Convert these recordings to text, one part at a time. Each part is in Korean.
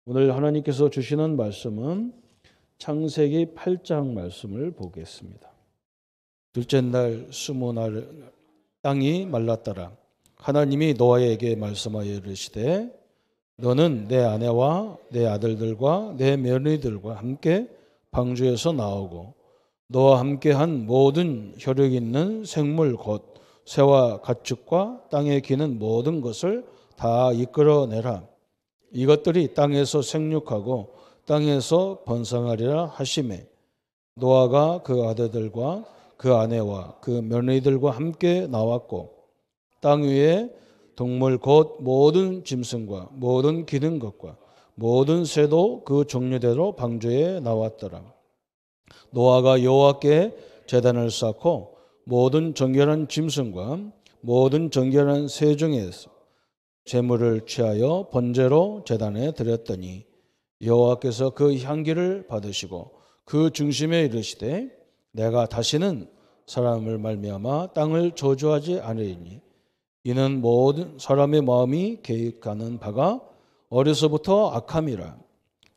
오늘 하나님께서 주시는 말씀은 창세기 8장 말씀을 보겠습니다. 둘째 날 스무 날 땅이 말랐더라. 하나님이 노아에게 말씀하여 이르시되 너는 내 아내와 내 아들들과 내 며느리들과 함께 방주에서 나오고 너와 함께한 모든 혈육 있는 생물 곧 새와 가축과 땅에 기는 모든 것을 다 이끌어내라. 이것들이 땅에서 생육하고 땅에서 번성하리라 하시매 노아가 그 아들들과 그 아내와 그 며느리들과 함께 나왔고 땅 위에 동물 곧 모든 짐승과 모든 기는 것과 모든 새도 그 종류대로 방주에 나왔더라. 노아가 여호와께 제단을 쌓고 모든 정결한 짐승과 모든 정결한 새 중에서 제물을 취하여 번제로 제단에 드렸더니 여호와께서 그 향기를 받으시고 그 중심에 이르시되 내가 다시는 사람을 말미암아 땅을 저주하지 않으리니 이는 모든 사람의 마음이 계획하는 바가 어려서부터 악함이라.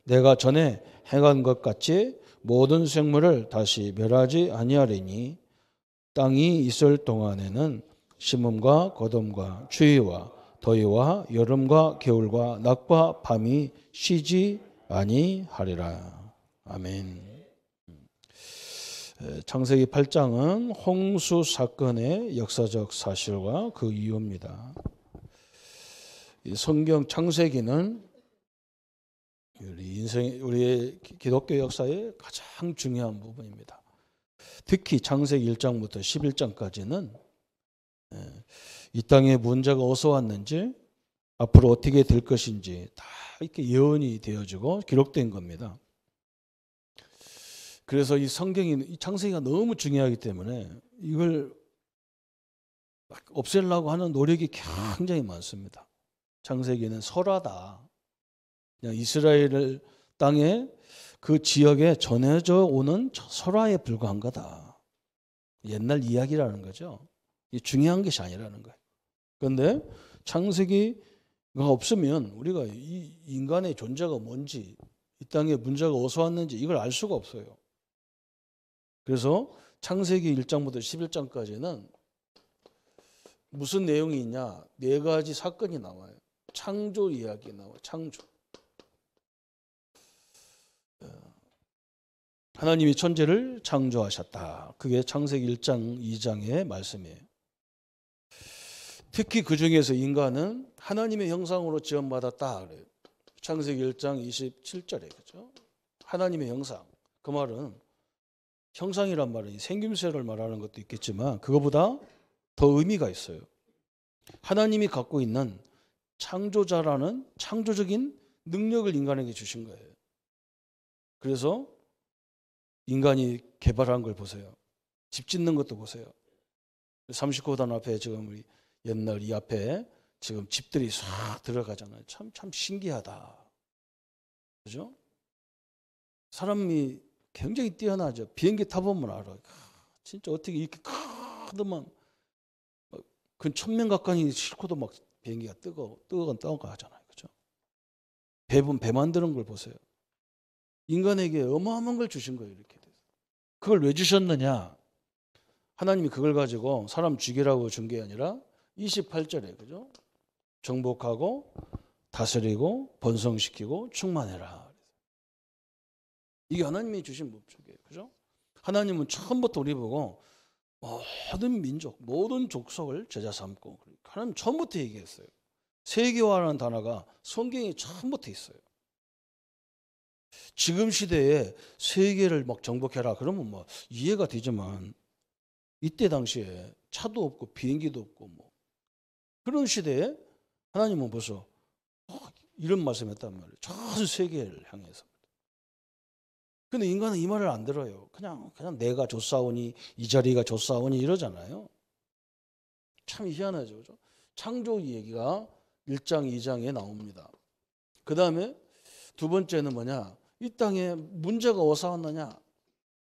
내가 전에 행한 것 같이 모든 생물을 다시 멸하지 아니하리니 땅이 있을 동안에는 심음과 거둠과 추위와 더위와 여름과 겨울과 낮과 밤이 쉬지 아니하리라. 아멘. 창세기 8장은 홍수 사건의 역사적 사실과 그 이유입니다. 성경 창세기는 우리의 기독교 역사의 가장 중요한 부분입니다. 특히 창세기 1장부터 11장까지는 이 땅에 문제가 어디서 왔는지 앞으로 어떻게 될 것인지 다 이렇게 예언이 되어지고 기록된 겁니다. 그래서 이 창세기가 너무 중요하기 때문에 이걸 없애려고 하는 노력이 굉장히 많습니다. 창세기는 설화다. 그냥 이스라엘 땅에 그 지역에 전해져 오는 설화에 불과한 거다. 옛날 이야기라는 거죠. 중요한 것이 아니라는 거예요. 그런데 창세기가 없으면 우리가 이 인간의 존재가 뭔지, 이 땅에 문제가 어디서 왔는지 이걸 알 수가 없어요. 그래서 창세기 1장부터 11장까지는 무슨 내용이 있냐? 4가지 사건이 나와요. 창조 이야기 나와요. 창조. 하나님이 천지를 창조하셨다. 그게 창세기 1장, 2장의 말씀이에요. 특히 그 중에서 인간은 하나님의 형상으로 지음받았다 그래요. 창세기 1장 27절에 그죠? 하나님의 형상. 그 말은 형상이란 말은 생김새를 말하는 것도 있겠지만 그거보다 더 의미가 있어요. 하나님이 갖고 있는 창조자라는 창조적인 능력을 인간에게 주신 거예요. 그래서 인간이 개발한 걸 보세요. 집 짓는 것도 보세요. 39단 앞에 지금 우리 옛날 이 앞에 지금 집들이 싹 들어가잖아요. 참 신기하다. 그죠? 사람이 굉장히 뛰어나죠. 비행기 타보면 알아요. 진짜 어떻게 이렇게 크더만 근 1000명 가까이 싣고도 막 비행기가 떠가잖아요. 그죠? 배 만드는 걸 보세요. 인간에게 어마어마한 걸 주신 거예요. 이렇게. 그걸 왜 주셨느냐? 하나님이 그걸 가지고 사람 죽이라고 준 게 아니라 28절에 그죠? 정복하고 다스리고 번성시키고 충만해라. 이게 하나님이 주신 목적이에요. 그죠? 하나님은 처음부터 우리 보고 모든 민족, 모든 족속을 제자 삼고 하나님 처음부터 얘기했어요. 세계화라는 단어가 성경에 처음부터 있어요. 지금 시대에 세계를 막 정복해라 그러면 뭐 이해가 되지만 이때 당시에 차도 없고 비행기도 없고 뭐 그런 시대에 하나님은 벌써 이런 말씀했단 말이에요. 전 세계를 향해서. 근데 인간은 이 말을 안 들어요. 그냥 내가 좋사오니 이 자리가 좋사오니 이러잖아요. 참 희한하죠. 그죠? 창조 얘기가 1장, 2장에 나옵니다. 그 다음에 두 번째는 뭐냐? 이 땅에 문제가 어디서 왔느냐?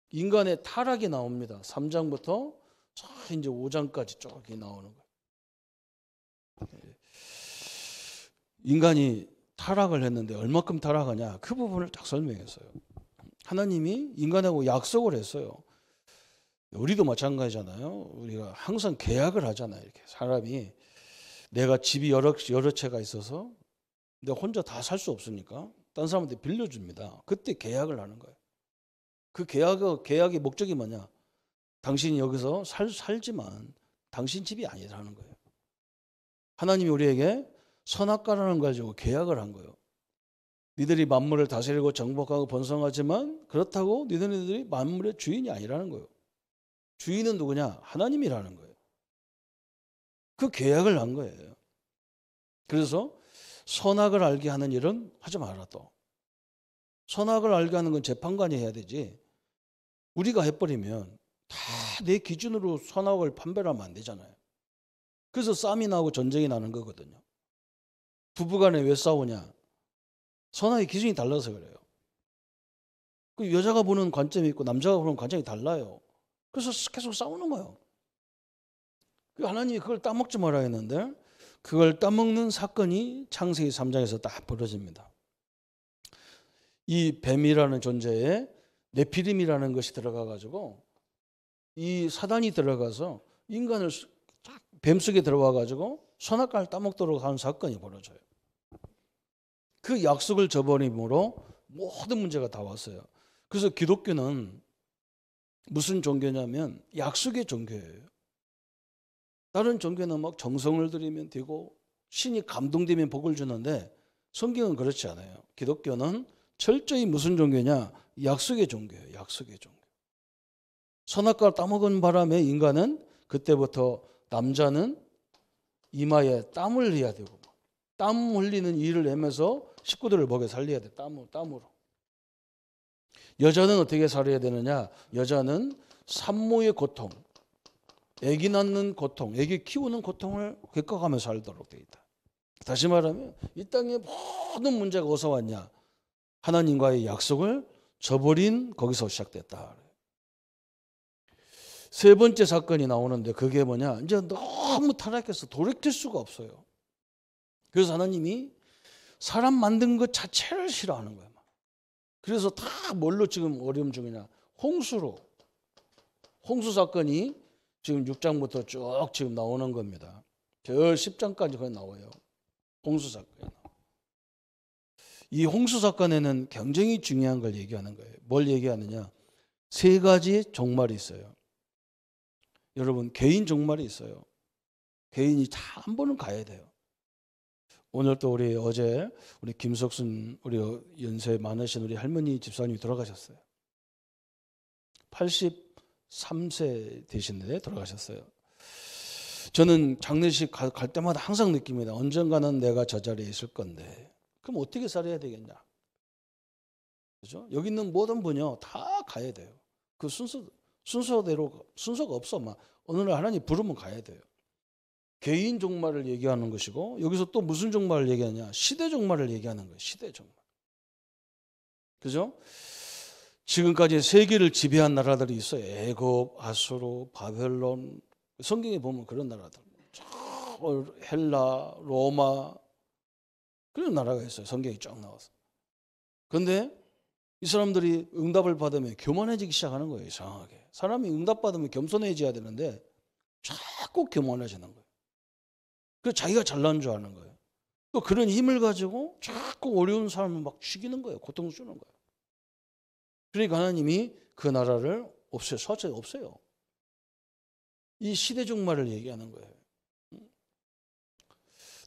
인간의 타락이 나옵니다. 3장부터 이제 5장까지 쭉 나오는 거예요. 인간이 타락을 했는데 얼마큼 타락하냐? 그 부분을 딱 설명했어요. 하나님이 인간하고 약속을 했어요. 우리도 마찬가지잖아요. 우리가 항상 계약을 하잖아요. 이렇게 사람이 내가 집이 여러 채가 있어서 내가 혼자 다 살 수 없으니까 딴 사람한테 빌려줍니다. 그때 계약을 하는 거예요. 그 계약의 목적이 뭐냐? 당신이 여기서 살지만 당신 집이 아니라는 거예요. 하나님이 우리에게 선악과라는 걸 가지고 계약을 한 거예요. 니들이 만물을 다스리고 정복하고 번성하지만 그렇다고 니들이 만물의 주인이 아니라는 거예요. 주인은 누구냐? 하나님이라는 거예요. 그 계약을 한 거예요. 그래서 선악을 알게 하는 일은 하지 마라 또. 선악을 알게 하는 건 재판관이 해야 되지. 우리가 해버리면 다 내 기준으로 선악을 판별하면 안 되잖아요. 그래서 싸움이 나고 전쟁이 나는 거거든요. 부부간에 왜 싸우냐? 선악의 기준이 달라서 그래요. 그 여자가 보는 관점이 있고 남자가 보는 관점이 달라요. 그래서 계속 싸우는 거예요. 하나님이 그걸 따먹지 말아야 했는데 그걸 따먹는 사건이 창세기 3장에서 딱 벌어집니다. 이 뱀이라는 존재에 네피림이라는 것이 들어가가지고 이 사단이 들어가서 인간을 뱀 속에 들어와가지고 선악과를 따먹도록 하는 사건이 벌어져요. 그 약속을 저버림으로 모든 문제가 다 왔어요. 그래서 기독교는 무슨 종교냐면 약속의 종교예요. 다른 종교는 막 정성을 들이면 되고 신이 감동되면 복을 주는데 성경은 그렇지 않아요. 기독교는 철저히 무슨 종교냐? 약속의 종교예요. 약속의 종교. 선악과를 따먹은 바람에 인간은 그때부터 남자는 이마에 땀을 흘려야 되고 땀 흘리는 일을 하면서 식구들을 먹여 살려야 돼. 땀으로. 여자는 어떻게 살아야 되느냐? 여자는 산모의 고통, 아기 낳는 고통, 아기 키우는 고통을 겪어가며 살도록 되어 있다. 다시 말하면 이 땅의 모든 문제가 어디서 왔냐? 하나님과의 약속을 저버린 거기서 시작됐다. 세 번째 사건이 나오는데 그게 뭐냐? 이제 너무 타락해서 돌이킬 수가 없어요. 그래서 하나님이 사람 만든 것 자체를 싫어하는 거예요. 그래서 다 뭘로 지금 어려움 중이냐? 홍수로. 홍수 사건이 지금 6장부터 쭉 지금 나오는 겁니다. 별 10장까지 거의 나와요. 홍수 사건이. 이 홍수 사건에는 굉장히 중요한 걸 얘기하는 거예요. 뭘 얘기하느냐? 세 가지 종말이 있어요. 여러분, 개인 종말이 있어요. 개인이 다 한 번은 가야 돼요. 오늘 또 어제 우리 김석순 우리 연세 많으신 우리 할머니 집사님이 돌아가셨어요. 83세 되시는데 돌아가셨어요. 저는 장례식 갈 때마다 항상 느낍니다. 언젠가는 내가 저 자리에 있을 건데 그럼 어떻게 살아야 되겠냐? 그죠? 여기 있는 모든 분요 다 가야 돼요. 그 순서대로 순서가 없어. 막 어느 날 하나님 부르면 가야 돼요. 개인 종말을 얘기하는 것이고 여기서 또 무슨 종말을 얘기하냐? 시대 종말을 얘기하는 거예요. 시대 종말. 그죠? 지금까지 세계를 지배한 나라들이 있어요. 애굽, 아수르, 바벨론. 성경에 보면 그런 나라들. 헬라, 로마 그런 나라가 있어요. 성경이 쫙 나와서. 그런데 이 사람들이 응답을 받으면 교만해지기 시작하는 거예요. 이상하게. 사람이 응답받으면 겸손해져야 되는데 자꾸 교만해지는 거예요. 그래서 자기가 잘난 줄 아는 거예요. 또 그런 힘을 가지고 자꾸 어려운 사람을 막 죽이는 거예요. 고통 주는 거예요. 그러니까 하나님이 그 나라를 없애요. 이 시대 종말을 얘기하는 거예요.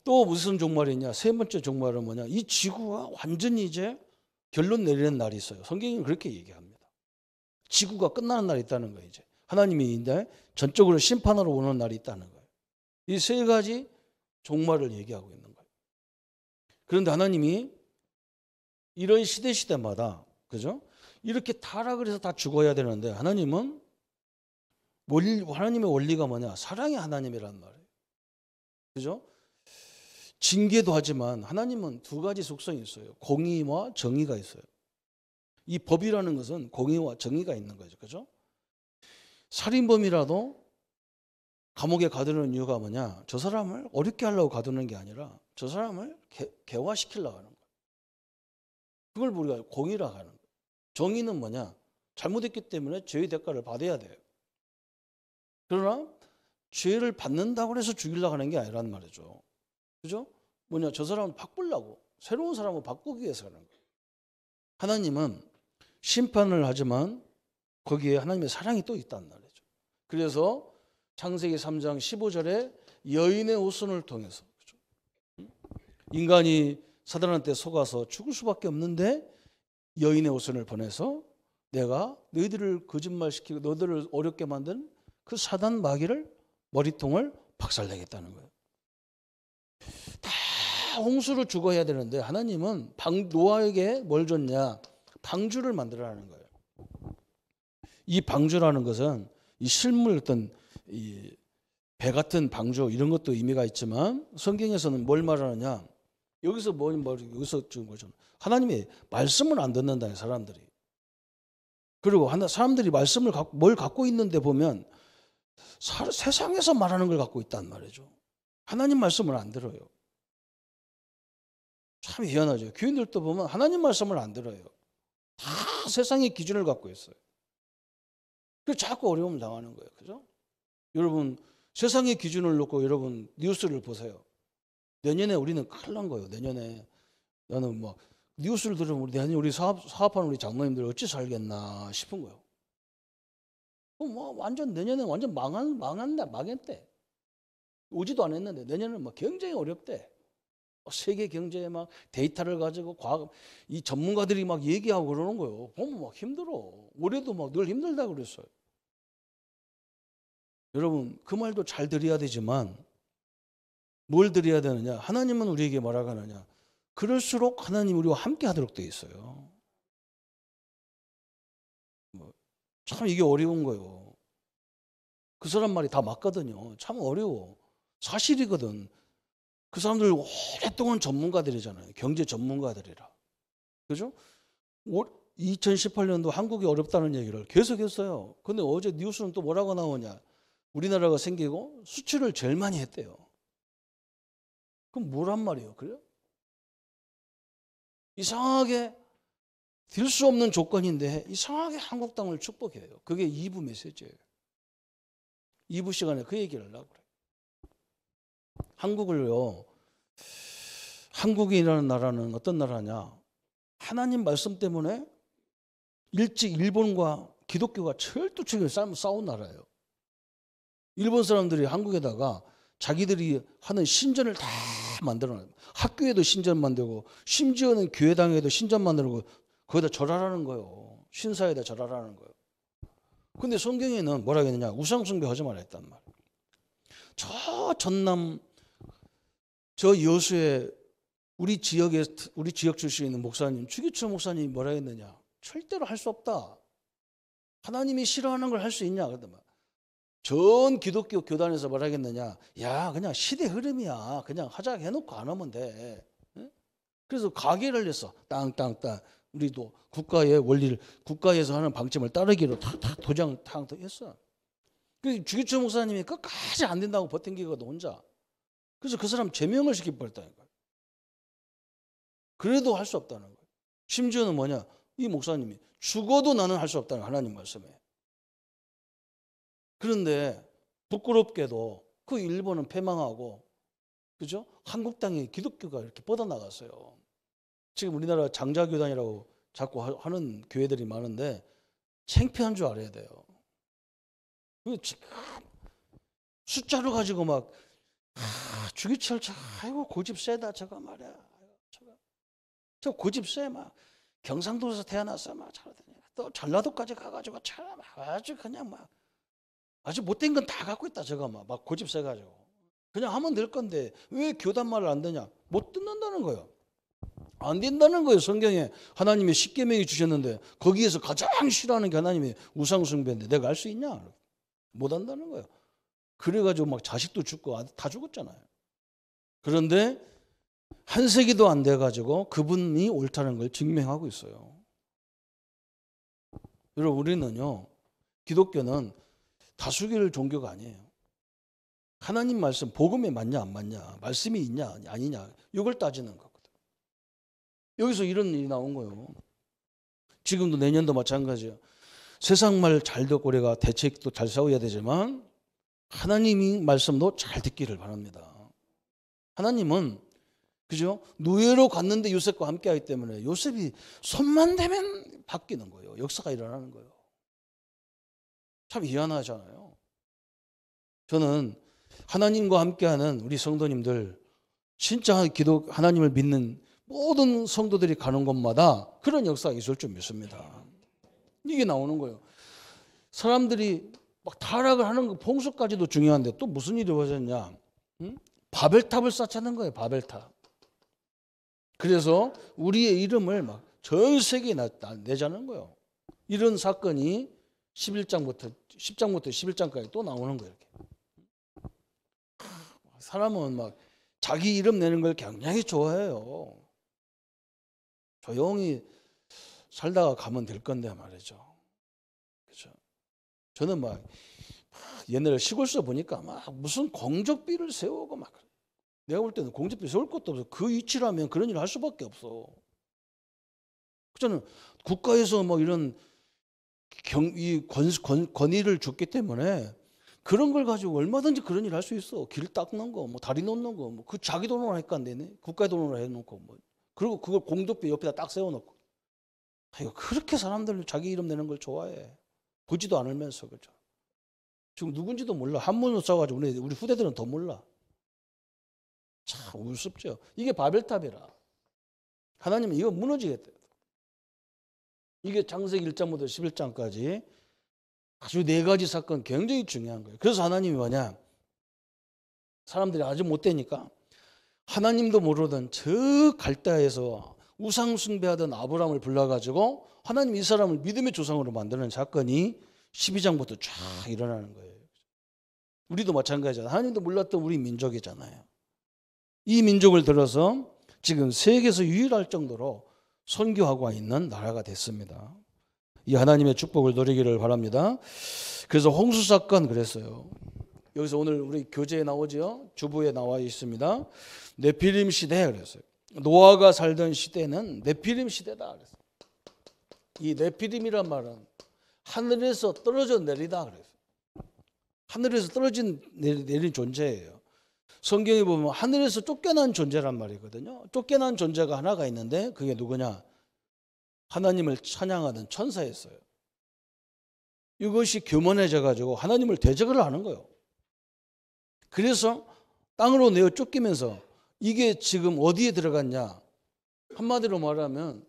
또 무슨 종말이냐? 세 번째 종말은 뭐냐? 이 지구가 완전히 이제 결론 내리는 날이 있어요. 성경은 그렇게 얘기합니다. 지구가 끝나는 날이 있다는 거예요. 이제 하나님이 이제 전적으로 심판하러 오는 날이 있다는 거예요. 이 세 가지 종말을 얘기하고 있는 거예요. 그런데 하나님이 이런 시대마다 그죠? 이렇게 타락을 해서 다 죽어야 되는데 하나님의 원리가 뭐냐? 사랑의 하나님이라는 말이에요. 그죠? 징계도 하지만 하나님은 두 가지 속성이 있어요. 공의와 정의가 있어요. 이 법이라는 것은 공의와 정의가 있는 거죠. 그죠? 살인범이라도 감옥에 가두는 이유가 뭐냐? 저 사람을 어렵게 하려고 가두는 게 아니라 저 사람을 개화시키려고 하는 거예요. 그걸 우리가 공의라고 하는 거예요. 정의는 뭐냐? 잘못했기 때문에 죄의 대가를 받아야 돼요. 그러나 죄를 받는다고 해서 죽이려고 하는 게 아니란 말이죠. 그죠? 뭐냐? 저 사람을 바꾸려고, 새로운 사람을 바꾸기 위해서 하는 거예요. 하나님은 심판을 하지만 거기에 하나님의 사랑이 또 있단 말이죠. 그래서 창세기 3장 15절에 여인의 후손을 통해서, 그죠? 인간이 사단한테 속아서 죽을 수밖에 없는데 여인의 후손을 보내서 내가 너희들을 거짓말시키고 너희들을 어렵게 만든 그 사단 마귀를 머리통을 박살내겠다는 거예요. 다 홍수로 죽어야 되는데 하나님은 노아에게 뭘 줬냐? 방주를 만들어라는 거예요. 이 방주라는 것은 이 실물 어떤 이 배 같은 방주 이런 것도 의미가 있지만 성경에서는 뭘 말하느냐? 여기서 여기서 지금 거죠. 하나님의 말씀을 안 듣는다는 사람들이. 그리고 사람들이 말씀을 뭘 갖고 있는데 보면 세상에서 말하는 걸 갖고 있단 말이죠. 하나님 말씀을 안 들어요. 참 희한하죠. 교인들도 보면 하나님 말씀을 안 들어요. 다 세상의 기준을 갖고 있어요. 그래서 자꾸 어려움 당하는 거예요. 그죠? 여러분, 세상의 기준을 놓고 여러분 뉴스를 보세요. 내년에 우리는 큰일 난 거예요. 내년에 나는 막 뉴스를 들으면 내년에 우리 사업하는 우리 장로님들 어찌 살겠나 싶은 거예요. 뭐 완전 내년에 완전 망했대. 오지도 않았는데 내년은 막 경쟁이 어렵대. 세계 경제에 막 데이터를 가지고 이 전문가들이 막 얘기하고 그러는 거예요. 보면 막 힘들어. 올해도 막 늘 힘들다 그랬어요. 여러분, 그 말도 잘 들어야 되지만 뭘 드려야 되느냐? 하나님은 우리에게 뭐라고 하느냐? 그럴수록 하나님 우리와 함께 하도록 되어 있어요. 참 이게 어려운 거예요. 그 사람 말이 다 맞거든요. 참 어려워. 사실이거든. 그 사람들 오랫동안 전문가들이잖아요. 경제 전문가들이라. 그죠? 2018년도 한국이 어렵다는 얘기를 계속 했어요. 근데 어제 뉴스는 또 뭐라고 나오냐? 우리나라가 생기고 수출을 제일 많이 했대요. 그럼 뭐란 말이에요? 그래요? 이상하게 될 수 없는 조건인데 이상하게 한국 땅을 축복해요. 그게 2부 메시지예요. 2부 시간에 그 얘기를 하려고 그래요. 한국을요. 한국이라는 나라는 어떤 나라냐? 하나님 말씀 때문에 일찍 일본과 기독교가 철두철미 싸운 나라예요. 일본 사람들이 한국에다가 자기들이 하는 신전을 다 만들어놔요. 학교에도 신전 만들고 심지어는 교회당에도 신전 만들고 거기다 절하라는 거예요. 신사에다 절하라는 거예요. 근데 성경에는 뭐라 했느냐? 우상숭배 하지 말라 했단 말이에요. 저 전남 저 여수에 우리 지역 출신에 있는 목사님, 주기철 목사님이 뭐라 했느냐? 절대로 할 수 없다. 하나님이 싫어하는 걸 할 수 있냐? 그러더만. 전 기독교 교단에서 뭐라 했느냐? 야, 그냥 시대 흐름이야. 그냥 하자 해놓고 안 하면 돼. 그래서 가게를 했어. 땅땅땅. 우리도 국가의 원리를, 국가에서 하는 방침을 따르기로 탁탁 도장 탁 했어. 그 주기철 목사님이 끝까지 안 된다고 버틴기거든, 혼자. 그래서 그 사람 제명을 시켜버렸다는 거예요. 그래도 할 수 없다는 거예요. 심지어는 뭐냐? 이 목사님이 죽어도 나는 할 수 없다는 거예요, 하나님 말씀에. 그런데 부끄럽게도 그 일본은 패망하고, 그죠? 한국 땅에 기독교가 이렇게 뻗어나갔어요. 지금 우리나라 장자교단이라고 자꾸 하는 교회들이 많은데 창피한 줄 알아야 돼요. 숫자를 가지고 막 주기철 아이고 고집 세다 저거 말이야. 저 고집 세 막 경상도에서 태어나서 막 잘하더니 또 전라도까지 가가지고 참 아주 그냥 막 아주 못된 건 다 갖고 있다 저거 막 고집 세가지고 그냥 하면 될 건데 왜 교단 말을 안 듣냐? 못 듣는다는 거예요. 안 된다는 거예요. 성경에 하나님이 십계명이 주셨는데 거기에서 가장 싫어하는 게 하나님의 우상숭배인데 내가 알 수 있냐? 못 한다는 거예요. 그래가지고 막 자식도 죽고 다 죽었잖아요. 그런데 한 세기도 안 돼가지고 그분이 옳다는 걸 증명하고 있어요. 여러분 우리는요. 기독교는 다수결 종교가 아니에요. 하나님 말씀 복음에 맞냐 안 맞냐 말씀이 있냐 아니냐 이걸 따지는 거거든. 여기서 이런 일이 나온 거예요. 지금도 내년도 마찬가지예요. 세상 말 잘 듣고 우리가 대책도 잘 세워야 되지만 하나님이 말씀도 잘 듣기를 바랍니다. 하나님은 그죠? 노예로 갔는데 요셉과 함께 하기 때문에 요셉이 손만 대면 바뀌는 거예요. 역사가 일어나는 거예요. 참 희한하잖아요. 저는 하나님과 함께하는 우리 성도님들 진짜 기도 하나님을 믿는 모든 성도들이 가는 곳마다 그런 역사가 있을 줄 믿습니다. 이게 나오는 거예요. 사람들이 막 타락을 하는 거 봉수까지도 중요한데 또 무슨 일이 벌어졌냐? 응? 바벨탑을 쌓자는 거예요. 바벨탑. 그래서 우리의 이름을 막 전 세계에 내자는 거예요. 이런 사건이 10장부터 11장까지 또 나오는 거예요. 이렇게. 사람은 막 자기 이름 내는 걸 굉장히 좋아해요. 조용히 살다가 가면 될 건데 말이죠. 그렇죠? 저는 막 옛날에 시골서 보니까 막 무슨 공적비를 세우고 막 내가 볼 때는 공적비 세울 것도 없어. 그 위치라면 그런 일을 할 수밖에 없어. 저는 국가에서 뭐 이런 권위를 줬기 때문에 그런 걸 가지고 얼마든지 그런 일을 할 수 있어. 길 닦는 거, 뭐 다리 놓는 거, 뭐 그 자기 돈으로 하니까 안 되네. 국가 돈으로 해놓고 뭐 그리고 그걸 공적비 옆에다 딱 세워놓고. 아이고 그렇게 사람들 자기 이름 내는 걸 좋아해. 보지도 않으면서 그죠. 지금 누군지도 몰라. 한문을 써가지고 우리 후대들은 더 몰라. 참 우습죠. 이게 바벨탑이라. 하나님은 이거 무너지겠대요. 이게 창세기 1장부터 11장까지 아주 4가지 사건 굉장히 중요한 거예요. 그래서 하나님이 뭐냐? 사람들이 아주 못되니까 하나님도 모르던 저 갈대아에서 우상 숭배하던 아브라함을 불러가지고 하나님 이 사람을 믿음의 조상으로 만드는 사건이 12장부터 쫙 일어나는 거예요. 우리도 마찬가지잖아요. 하나님도 몰랐던 우리 민족이잖아요. 이 민족을 들어서 지금 세계에서 유일할 정도로 선교하고 있는 나라가 됐습니다. 이 하나님의 축복을 누리기를 바랍니다. 그래서 홍수 사건 그랬어요. 여기서 오늘 우리 교재에 나오죠. 주부에 나와 있습니다. 네피림 시대 그랬어요. 노아가 살던 시대는 네피림 시대다 그랬어요. 이 네피림이란 말은 하늘에서 떨어져 내리다 그랬어요. 하늘에서 내린 존재예요. 성경에 보면 하늘에서 쫓겨난 존재란 말이거든요. 쫓겨난 존재가 하나가 있는데 그게 누구냐? 하나님을 찬양하는 천사였어요. 이것이 교만해져 가지고 하나님을 대적을 하는 거예요. 그래서 땅으로 내어 쫓기면서 이게 지금 어디에 들어갔냐? 한마디로 말하면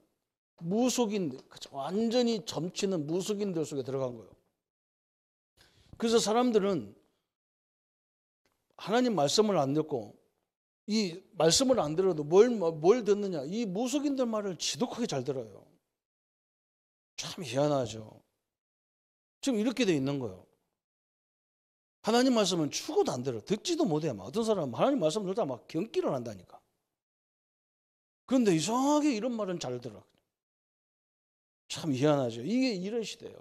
무속인, 완전히 점치는 무속인들 속에 들어간 거예요. 그래서 사람들은 하나님 말씀을 안 듣고 이 말씀을 안 들어도 뭘 듣느냐? 이 무속인들 말을 지독하게 잘 들어요. 참 희한하죠. 지금 이렇게 돼 있는 거예요. 하나님 말씀은 죽어도 안 들어. 듣지도 못해. 막 어떤 사람은 하나님 말씀 듣다 막 경기를 한다니까. 그런데 이상하게 이런 말은 잘 들어. 참 희한하죠. 이게 이런 시대예요.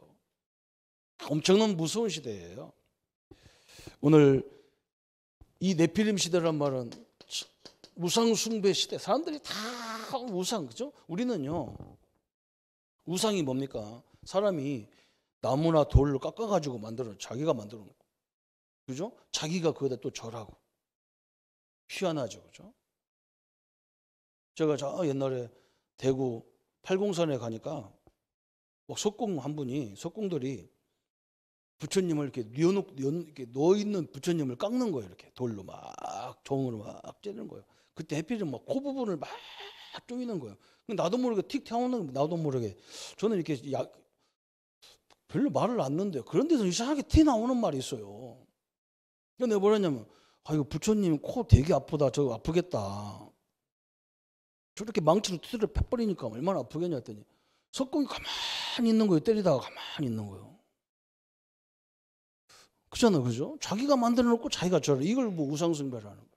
엄청난 무서운 시대예요. 오늘 이 네피림 시대란 말은 우상 숭배 시대. 사람들이 다 우상, 그죠? 우리는요. 우상이 뭡니까? 사람이 나무나 돌로 깎아가지고 자기가 만들어 놓고, 그죠? 자기가 거기다 또 절하고. 희한하죠, 그죠? 제가 옛날에 대구 팔공산에 가니까 막 석공 한 분이 석공들이 부처님을 이렇게 이렇게 누워 있는 부처님을 깎는 거예요. 이렇게 돌로 막 종으로 막 찌르는 거예요. 그때 해필은 막 코 부분을 막 쪼이는 거예요. 나도 모르게 틱 튀어나오는 나도 모르게 저는 이렇게 별로 말을 안 넣는데 그런 데서 이상하게 티 나오는 말이 있어요. 근데 내가 뭐랬냐면 이거 부처님 코 되게 아프다. 저거 아프겠다. 저렇게 망치로 두드려 패버리니까 얼마나 아프겠냐 했더니 석공이 가만히 있는 거예요. 때리다가 가만히 있는 거예요. 그렇잖아요. 그죠? 자기가 만들어 놓고 자기가 절해. 이걸 뭐 우상숭배를 하는 거예요.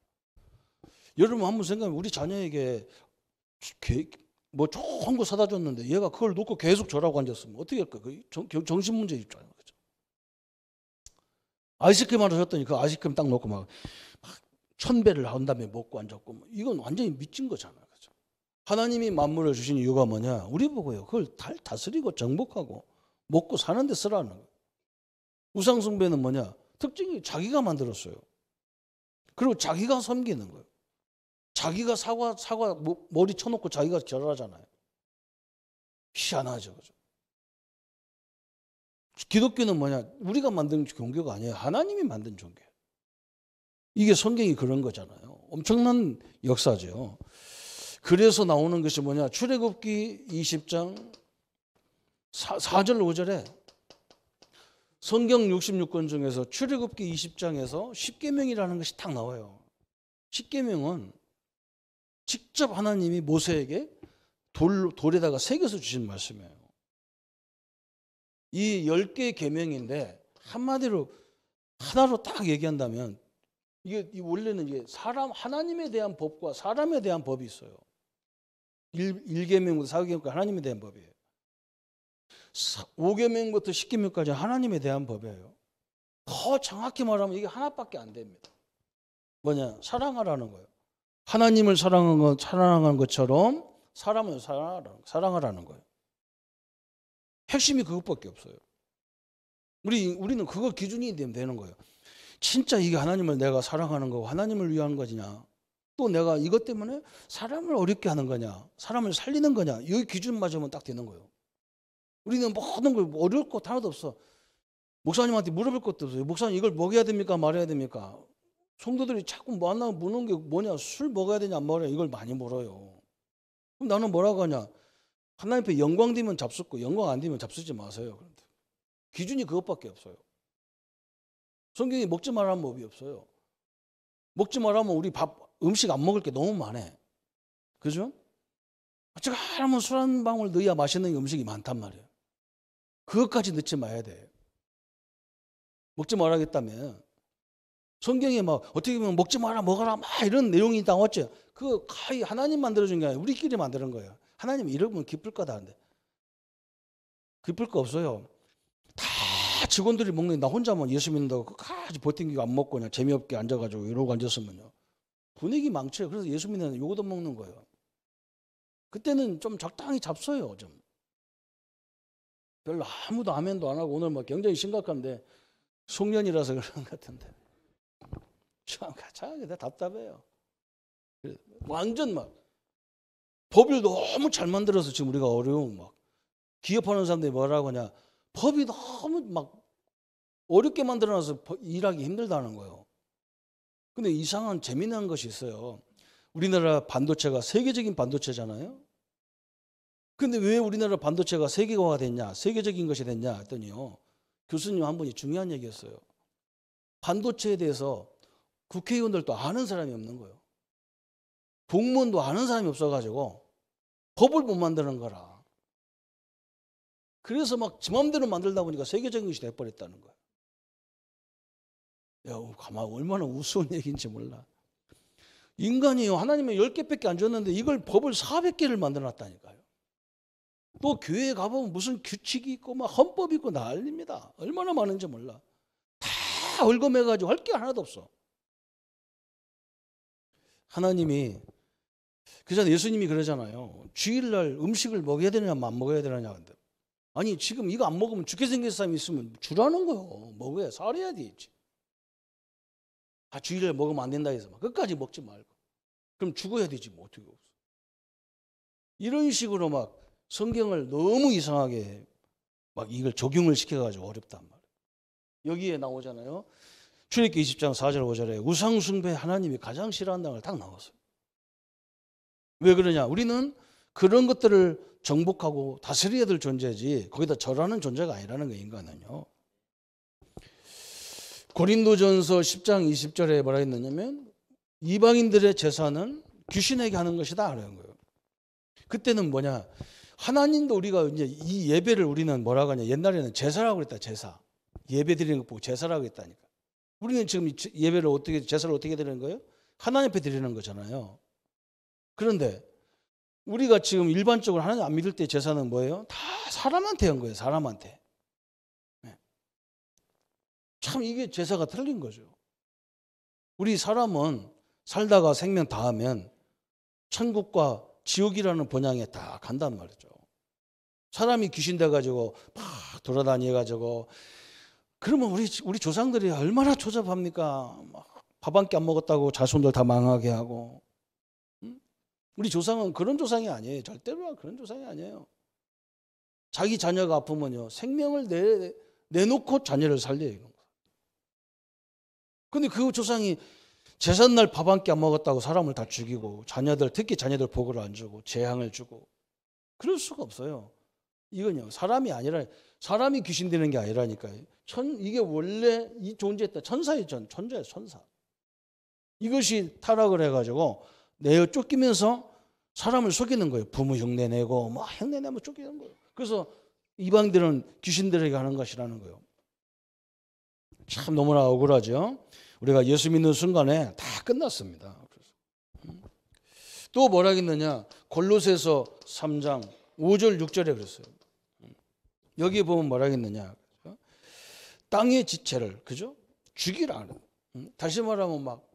여러분 한번 생각해보면 우리 자녀에게 뭐 좋은 거 사다 줬는데 얘가 그걸 놓고 계속 절하고 앉았으면 어떻게 할까? 그 정신 문제 있잖아요. 그죠? 아이스크림 하나 줬더니 그 아이스크림 딱 놓고 막 1000배를 한 다음에 먹고 앉았고 이건 완전히 미친 거잖아요. 그죠? 하나님이 만물을 주신 이유가 뭐냐? 우리 보고요. 그걸 다스리고 정복하고 먹고 사는 데 쓰라는 거예요. 우상숭배는 뭐냐? 특징이 자기가 만들었어요. 그리고 자기가 섬기는 거예요. 자기가 사과 머리 쳐놓고 자기가 절하잖아요. 희한하죠. 그죠? 기독교는 뭐냐? 우리가 만든 종교가 아니에요. 하나님이 만든 종교예요. 이게 성경이 그런 거잖아요. 엄청난 역사죠. 그래서 나오는 것이 뭐냐? 출애굽기 20장 4절 5절에 성경 66권 중에서 출애굽기 20장에서 십계명이라는 것이 딱 나와요. 십계명은 직접 하나님이 모세에게 돌에다가 새겨서 주신 말씀이에요. 이 10개의 계명인데 한마디로 하나로 딱 얘기한다면 이게 원래는 이게 하나님에 대한 법과 사람에 대한 법이 있어요. 1계명부터 4계명까지 하나님에 대한 법이에요. 5계명부터 10계명까지 하나님에 대한 법이에요. 더 정확히 말하면 이게 하나밖에 안 됩니다. 뭐냐? 사랑하라는 거예요. 하나님을 사랑하는 것처럼 사람을 사랑하라는 거예요. 핵심이 그것밖에 없어요. 우리는 그거 기준이 되는 거예요. 진짜 이게 하나님을 내가 사랑하는 거고 하나님을 위한 거냐? 또 내가 이것 때문에 사람을 어렵게 하는 거냐? 사람을 살리는 거냐? 이 기준 맞으면 딱 되는 거예요. 우리는 모든 걸 어려울 것 하나도 없어. 목사님한테 물어볼 것도 없어요. 목사님 이걸 먹여야 됩니까? 말아야 됩니까? 성도들이 자꾸 만나면 묻는 게 뭐냐? 술 먹어야 되냐? 안 먹어야 이걸 많이 물어요. 그럼 나는 뭐라고 하냐? 하나님 앞에 영광 되면 잡숫고 영광 안 되면 잡수지 마세요. 그런데 기준이 그것밖에 없어요. 성경이 먹지 말라는 법이 없어요. 먹지 말라면 우리 음식 안 먹을 게 너무 많아. 그죠? 어쩌고 하면 술 한 방울 넣어야 맛있는 음식이 많단 말이에요. 그것까지 넣지 마야 돼. 먹지 말아야겠다면 성경에 막 어떻게 보면 먹지 마라 먹어라 막 이런 내용이 나왔죠. 그거 가히 하나님 만들어준 게 아니라 우리끼리 만드는 거예요. 하나님 이러면 기쁠 거다 하는데 기쁠 거 없어요. 다 직원들이 먹는 나 혼자만 예수 믿는다고 끝까지 버팅기고 안 먹고 그냥 재미없게 앉아가지고 이러고 앉았으면요 분위기 망쳐요. 그래서 예수 믿는 요거도 먹는 거예요. 그때는 좀 적당히 잡숴요. 좀 별로 아무도 아멘도 안 하고 오늘 막 굉장히 심각한데 송년이라서 그런 것 같은데 참 가차하게 답답해요. 완전 막 법을 너무 잘 만들어서 지금 우리가 어려운 막 기업하는 사람들이 뭐라고 하냐 법이 너무 막 어렵게 만들어놔서 일하기 힘들다는 거예요. 근데 이상한 재미난 것이 있어요. 우리나라 반도체가 세계적인 반도체잖아요. 근데 왜 우리나라 반도체가 세계화가 됐냐 세계적인 것이 됐냐 했더니요 교수님 한 분이 중요한 얘기였어요. 반도체에 대해서 국회의원들도 아는 사람이 없는 거예요. 공무원도 아는 사람이 없어가지고 법을 못 만드는 거라. 그래서 막 지 맘대로 만들다 보니까 세계적인 것이 돼버렸다는 거예요. 야, 가만 얼마나 우스운 얘기인지 몰라. 인간이요 하나님의 10개밖에 안 줬는데 이걸 법을 400개를 만들어놨다니까요. 또 교회에 가보면 무슨 규칙이 있고 막 헌법이 있고 난립니다. 얼마나 많은지 몰라. 다 얽어매가지고 할 게 하나도 없어. 하나님이 그래서 예수님이 그러잖아요. 주일날 음식을 먹어야 되느냐 안 먹어야 되느냐. 근데 아니 지금 이거 안 먹으면 죽게 생긴 사람이 있으면 주라는 거요. 먹어야 살아야 되지. 아 주일날 먹으면 안 된다 해서 막 끝까지 먹지 말고 그럼 죽어야 되지 뭐 어떻게 없어. 이런 식으로 막 성경을 너무 이상하게 막 이걸 적용을 시켜가지고 어렵단 말이에요. 여기에 나오잖아요. 출애굽기 20장 4절 5절에 우상숭배 하나님이 가장 싫어한다는 걸 딱 나왔어요. 왜 그러냐? 우리는 그런 것들을 정복하고 다스려야 될 존재지 거기다 절하는 존재가 아니라는 거예요. 인간은요. 고린도전서 10장 20절에 뭐라 했느냐면 이방인들의 제사는 귀신에게 하는 것이다 라는 거예요. 그때는 뭐냐? 하나님도 우리가 이제 이 예배를 우리는 뭐라고 하냐? 옛날에는 제사라고 그랬다. 제사. 예배 드리는 거 보고 제사라고 했다니까. 우리는 지금 예배를 어떻게 제사를 어떻게 드리는 거예요? 하나님 앞에 드리는 거잖아요. 그런데 우리가 지금 일반적으로 하나님 안 믿을 때 제사는 뭐예요? 다 사람한테 한 거예요. 사람한테. 네. 참 이게 제사가 틀린 거죠. 우리 사람은 살다가 생명 다하면 천국과 지옥이라는 번향에 다 간단 말이죠. 사람이 귀신 돼가지고 막 돌아다녀가지고 그러면 우리 조상들이 얼마나 조잡합니까? 밥 한 끼 안 먹었다고 자손들 다 망하게 하고. 우리 조상은 그런 조상이 아니에요. 절대로 그런 조상이 아니에요. 자기 자녀가 아프면요 생명을 내놓고 자녀를 살려요. 근데 그 조상이 제삿날 밥 한 끼 안 먹었다고 사람을 다 죽이고 특히 자녀들 복을 안 주고 재앙을 주고 그럴 수가 없어요. 이건요 사람이 아니라 사람이 귀신 되는 게 아니라니까요. 이게 원래 이 존재했다. 천사의 천자예요. 천사. 이것이 타락을 해가지고 내어 쫓기면서 사람을 속이는 거예요. 부모 흉내 내고 뭐 흉내 내면 쫓기는 거예요. 그래서 이방들은 귀신들에게 하는 것이라는 거예요. 참 너무나 억울하죠. 우리가 예수 믿는 순간에 다 끝났습니다. 또 뭐라 했느냐? 골로새서 3장 5절 6절에 그랬어요. 여기 보면 뭐라 했느냐? 땅의 지체를 그죠? 죽이라. 다시 말하면 막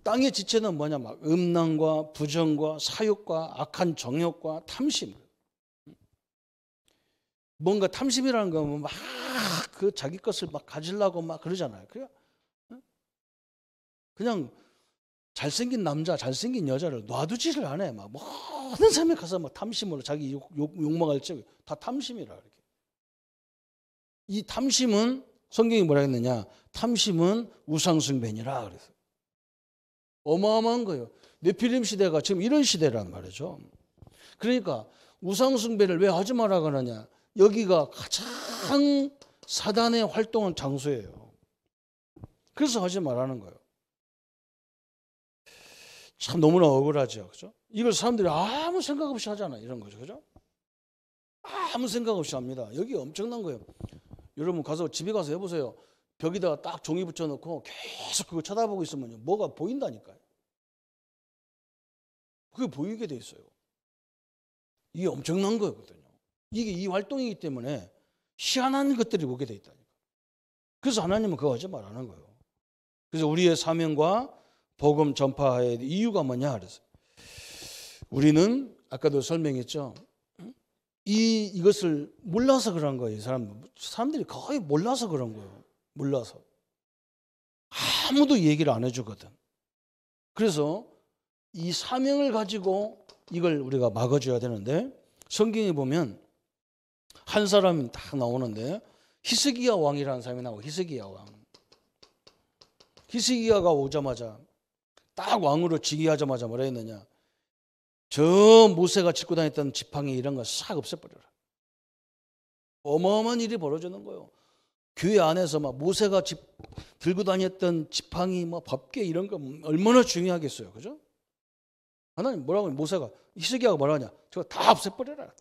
땅의 지체는 뭐냐? 막 음란과 부정과 사욕과 악한 정욕과 탐심. 뭔가 탐심이라는 건 막 그 자기 것을 막 가지려고 막 그러잖아요. 그냥 잘생긴 남자, 잘생긴 여자를 놔두지를 않아요. 막 모든 삶에 가서 막 탐심으로 자기 욕망을 채우고 다 탐심이라 이렇게. 이 탐심은 성경이 뭐라 했느냐? 탐심은 우상숭배니라 그래서. 어마어마한 거예요. 네피림 시대가 지금 이런 시대란 말이죠. 그러니까 우상숭배를 왜 하지 마라 그러냐? 여기가 가장 사단의 활동한 장소예요. 그래서 하지 말라는 거예요. 참 너무나 억울하죠. 그죠? 이걸 사람들이 아무 생각 없이 하잖아요. 이런 거죠. 그죠? 아무 생각 없이 합니다. 여기 엄청난 거예요. 여러분 가서 집에 가서 해보세요. 벽에다가 딱 종이 붙여놓고 계속 그거 쳐다보고 있으면 뭐가 보인다니까요. 그게 보이게 돼 있어요. 이게 엄청난 거거든요. 이게 이 활동이기 때문에 희한한 것들이 보게 돼 있다니까. 그래서 하나님은 그거 하지 말라는 거예요. 그래서 우리의 사명과 복음 전파의 이유가 뭐냐 그래서 우리는 아까도 설명했죠. 이것을 몰라서 그런 거예요. 사람들이 거의 몰라서 그런 거예요. 몰라서 아무도 얘기를 안 해주거든. 그래서 이 사명을 가지고 이걸 우리가 막아줘야 되는데 성경에 보면 한 사람이 딱 나오는데 히스기야 왕이라는 사람이 나오고 히스기야 왕. 히스기야가 오자마자 딱 왕으로 즉위하자마자 뭐라 했느냐? 저 모세가 짚고 다녔던 지팡이 이런 거 싹 없애버려라. 어마어마한 일이 벌어지는 거예요. 교회 안에서 막 모세가 들고 다녔던 지팡이, 뭐 법궤 이런 거 얼마나 중요하겠어요, 그죠? 하나님 뭐라고 모세가 히스기야가 뭐라냐? 저거 다 없애버려라.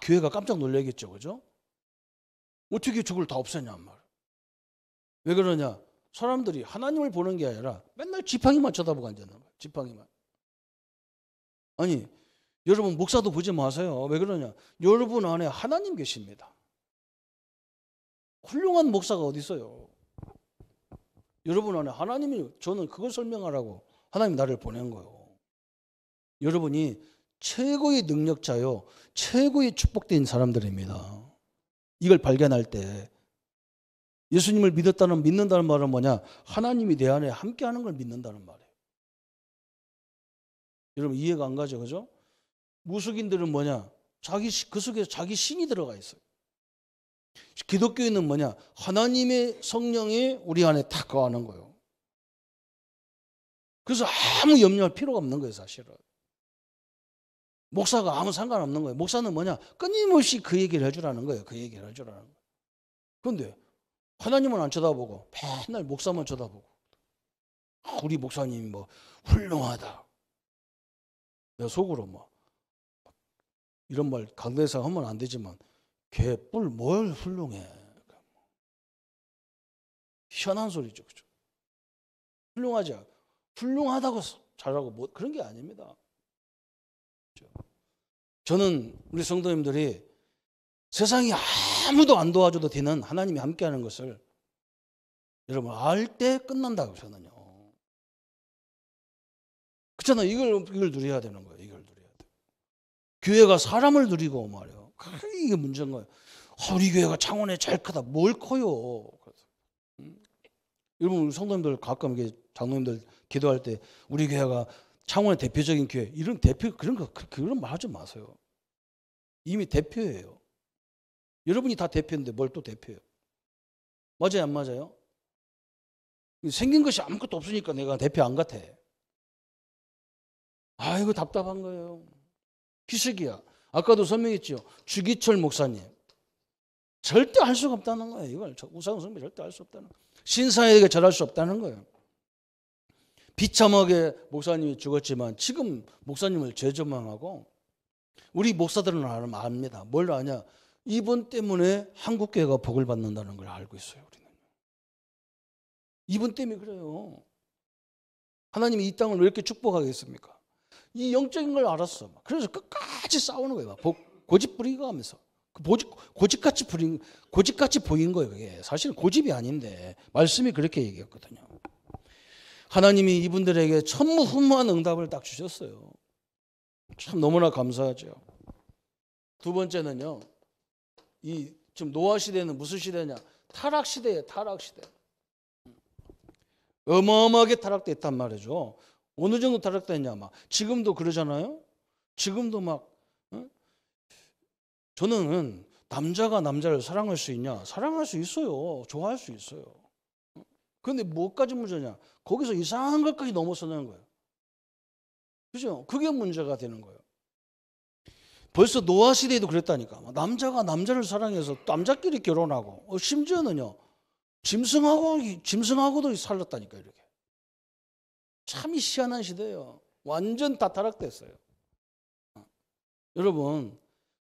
교회가 깜짝 놀라겠죠, 그죠? 어떻게 저걸 다 없애냐 말. 왜 그러냐? 사람들이 하나님을 보는 게 아니라 맨날 지팡이만 쳐다보고 앉았나 봐요. 지팡이만. 아니 여러분 목사도 보지 마세요. 왜 그러냐? 여러분 안에 하나님 계십니다. 훌륭한 목사가 어디 있어요? 여러분 안에 하나님이 저는 그걸 설명하라고 하나님 나를 보낸 거예요. 여러분이 최고의 능력자요. 최고의 축복된 사람들입니다. 이걸 발견할 때 예수님을 믿는다는 말은 뭐냐? 하나님이 내 안에 함께하는 걸 믿는다는 말이에요. 여러분 이해가 안 가죠, 그죠? 무속인들은 뭐냐? 그 속에 자기 신이 들어가 있어요. 기독교인은 뭐냐? 하나님의 성령이 우리 안에 탁 거하는 거예요. 그래서 아무 염려할 필요가 없는 거예요, 사실은. 목사가 아무 상관없는 거예요. 목사는 뭐냐? 끊임없이 그 얘기를 해주라는 거예요. 그 얘기를 해주라는 거예요. 그런데 하나님은 안 쳐다보고 맨날 목사만 쳐다보고 우리 목사님이 뭐 훌륭하다. 내가 속으로 뭐 이런 말 강대상 하면 안 되지만 개뿔 뭘 훌륭해. 희한한 소리죠. 그죠? 훌륭하지. 훌륭하다고 잘하고 뭐 그런 게 아닙니다. 저는 우리 성도님들이 세상이 아무도 안 도와줘도 되는 하나님이 함께하는 것을 여러분 알 때 끝난다고 저는요. 그렇잖아. 이걸 누려야 되는 거예요. 이걸 누려야 돼. 교회가 사람을 누리고 말이에요. 이게 문제인 거예요. 우리 교회가 창원에 제일 크다. 뭘 커요? 여러분, 우리 성도님들 가끔 이게 장로님들 기도할 때 우리 교회가 창원의 대표적인 교회 이런 대표 그런 말 하지 마세요. 이미 대표예요. 여러분이 다 대표인데 뭘 또 대표예요? 맞아요, 안 맞아요? 생긴 것이 아무것도 없으니까 내가 대표 안 같아. 이거 답답한 거예요. 기색이야. 아까도 설명했죠. 주기철 목사님. 절대 할 수가 없다는 거예요. 이걸 우상호 선배 절대 할 수 없다는 거예요. 신사에게 절할 수 없다는 거예요. 비참하게 목사님이 죽었지만 지금 목사님을 재조망하고 우리 목사들은 압니다. 뭘 아냐? 이분 때문에 한국교회가 복을 받는다는 걸 알고 있어요. 우리는. 이분 때문에 그래요. 하나님이 이 땅을 왜 이렇게 축복하겠습니까? 이 영적인 걸 알았어. 그래서 끝까지 싸우는 거예요. 고집 부리고 하면서. 고집같이 보인 거예요. 그게 사실 고집이 아닌데 말씀이 그렇게 얘기했거든요. 하나님이 이분들에게 천무훈무한 응답을 딱 주셨어요. 참 너무나 감사하죠. 두 번째는요. 지금 노아 시대는 무슨 시대냐? 타락 시대예요. 타락 시대. 어마어마하게 타락됐단 말이죠. 어느 정도 타락됐냐? 막 지금도 그러잖아요. 지금도 막 저는 남자가 남자를 사랑할 수 있냐? 사랑할 수 있어요. 좋아할 수 있어요. 그런데 뭐까지 문제냐? 거기서 이상한 것까지 넘어서는 거예요. 그죠? 그게 문제가 되는 거예요. 벌써 노아 시대에도 그랬다니까. 남자가 남자를 사랑해서 남자끼리 결혼하고 심지어는요. 짐승하고도 살렸다니까 이렇게. 참 희한한 시대예요. 완전 다 타락됐어요. 여러분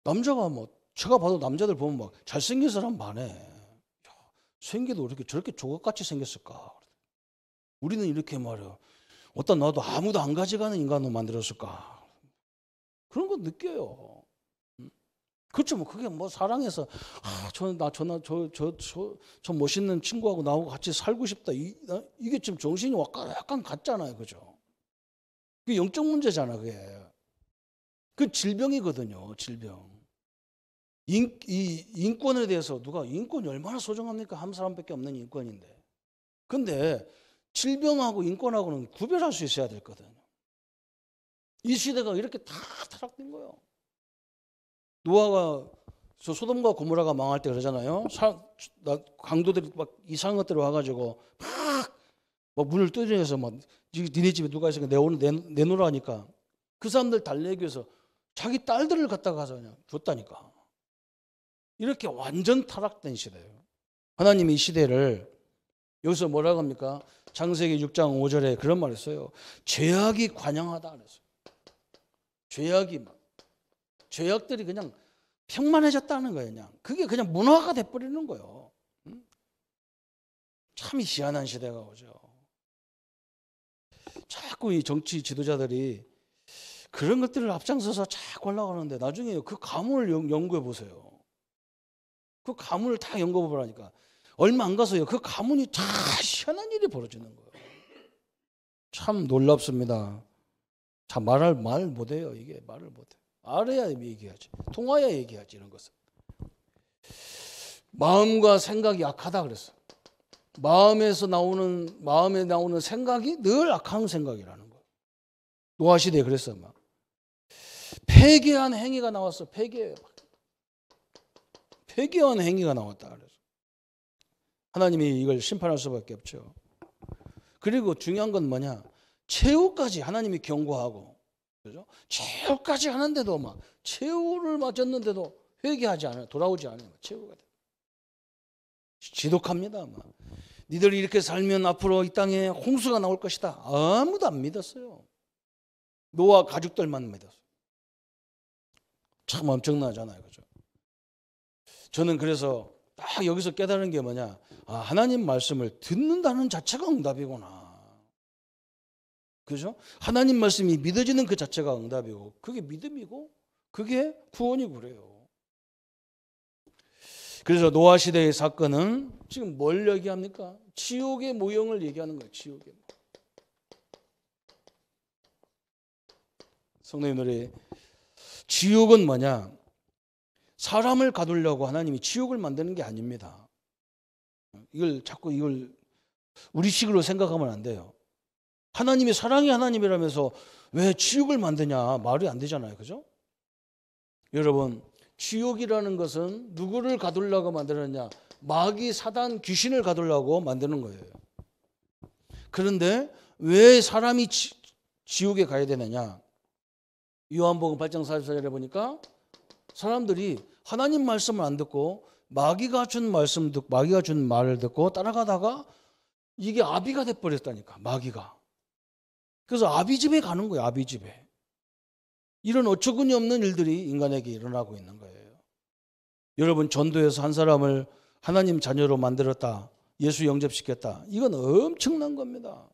남자가 제가 봐도 남자들 보면 막 잘생긴 사람 많네. 생기도 이렇게 저렇게 조각같이 생겼을까? 우리는 이렇게 말이야. 어떤 나도 아무도 안 가져가는 인간으로 만들었을까? 그런 거 느껴요. 그렇죠. 그게 사랑해서 저 멋있는 친구하고 나하고 같이 살고 싶다. 이게 지금 정신이 약간 같잖아요, 그죠? 그게 영적 문제잖아, 그게. 그 질병이거든요, 질병. 이 인권에 대해서 인권이 얼마나 소중합니까? 한 사람밖에 없는 인권인데. 근데 질병하고 인권하고는 구별할 수 있어야 되거든요. 이 시대가 이렇게 다 타락된 거예요. 노아가 소돔과 고모라가 망할 때 그러잖아요. 강도들이 막 이상한 것들 와가지고 막 문을 두드려서 니네 집에 누가 있으니까 내놓으라 하니까 그 사람들 달래기 위해서 자기 딸들을 갖다가 그냥 줬다니까. 이렇게 완전 타락된 시대예요. 하나님이 이 시대를 여기서 뭐라고 합니까? 창세기 6장 5절에 그런 말을 써요. 죄악이 관영하다 그랬어요. 죄악들이 그냥 평만해졌다는 거예요. 그냥 그게 그냥 문화가 돼버리는 거예요. 참 희한한 시대가 오죠. 자꾸 이 정치 지도자들이 그런 것들을 앞장서서 자꾸 올라가는데 나중에 그 가문을 연구해 보세요. 그 가문을 다 연구해 보라니까 얼마 안 가서요. 그 가문이 다 희한한 일이 벌어지는 거예요. 참 놀랍습니다. 참 말 못해요. 이게 말을 못해. 알아야 얘기하지. 통화야 얘기하지 이런 것은. 마음과 생각이 악하다 그랬어. 마음에 나오는 생각이 늘 악한 생각이라는 거예요. 노아 시대에 그랬어. 막 폐괴한 행위가 나왔어. 폐괴한 행위가 나왔다 그래서 하나님이 이걸 심판할 수밖에 없죠. 그리고 중요한 건 뭐냐? 최후까지 하나님이 경고하고, 그죠? 최후까지 하는데도 최후를 맞았는데도 회개하지 않아요. 돌아오지 않아요. 최후가 돼. 지독합니다. 니들이 이렇게 살면 앞으로 이 땅에 홍수가 나올 것이다. 아무도 안 믿었어요. 노아 가족들만 믿었어요. 참 엄청나잖아요. 그죠? 저는 그래서 딱 여기서 깨달은 게 뭐냐? 하나님 말씀을 듣는다는 자체가 응답이구나. 그죠? 하나님 말씀이 믿어지는 그 자체가 응답이고 그게 믿음이고 그게 구원이고 그래요. 그래서 노아 시대의 사건은 지금 뭘 얘기합니까? 지옥의 모형을 얘기하는 거예요. 지옥의. 성도님들이 지옥은 뭐냐? 사람을 가두려고 하나님이 지옥을 만드는 게 아닙니다. 이걸 자꾸 우리식으로 생각하면 안 돼요. 하나님이 사랑의 하나님이라면서 왜 지옥을 만드냐? 말이 안 되잖아요. 그죠? 여러분, 지옥이라는 것은 누구를 가두려고 만드느냐? 마귀, 사단, 귀신을 가두려고 만드는 거예요. 그런데 왜 사람이 지옥에 가야 되느냐? 요한복음 8장 44절에 보니까 사람들이 하나님 말씀을 안 듣고 마귀가 준 말을 듣고 따라가다가 이게 아비가 돼 버렸다니까. 마귀가. 그래서 아비 집에 가는 거예요. 아비 집에. 이런 어처구니 없는 일들이 인간에게 일어나고 있는 거예요. 여러분, 전도에서 한 사람을 하나님 자녀로 만들었다. 예수 영접시켰다. 이건 엄청난 겁니다.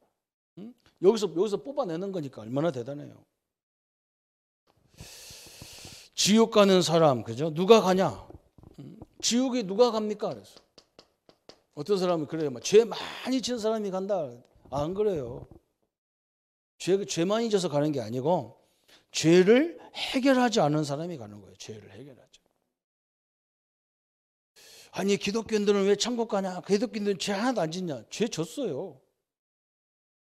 여기서 뽑아내는 거니까 얼마나 대단해요. 지옥 가는 사람, 그죠? 누가 가냐? 지옥에 누가 갑니까? 그래서 어떤 사람은 그래요. 죄 많이 진 사람이 간다. 안 그래요. 죄 많이 져서 가는 게 아니고 죄를 해결하지 않은 사람이 가는 거예요. 죄를 해결하죠. 아니, 기독교인들은 왜 천국 가냐? 기독교인들은 죄 하나도 안 짓냐? 죄 졌어요.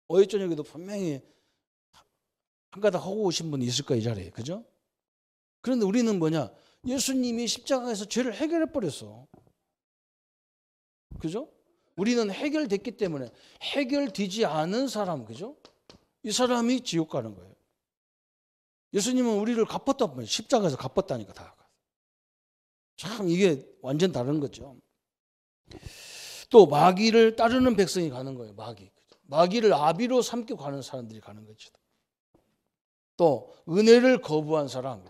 어제 저녁에도 분명히 한 가닥 하고 오신 분이 있을 거예요, 이 자리에. 그죠? 그런데 우리는 뭐냐? 예수님이 십자가에서 죄를 해결해 버렸어. 그죠? 우리는 해결됐기 때문에 해결되지 않은 사람, 그죠? 이 사람이 지옥 가는 거예요. 예수님은 우리를 갚았다. 십자가에서 갚았다니까 다. 참 이게 완전 다른 거죠. 또 마귀를 따르는 백성이 가는 거예요. 마귀를 아비로 삼고 가는 사람들이 가는 거죠. 또 은혜를 거부한 사람,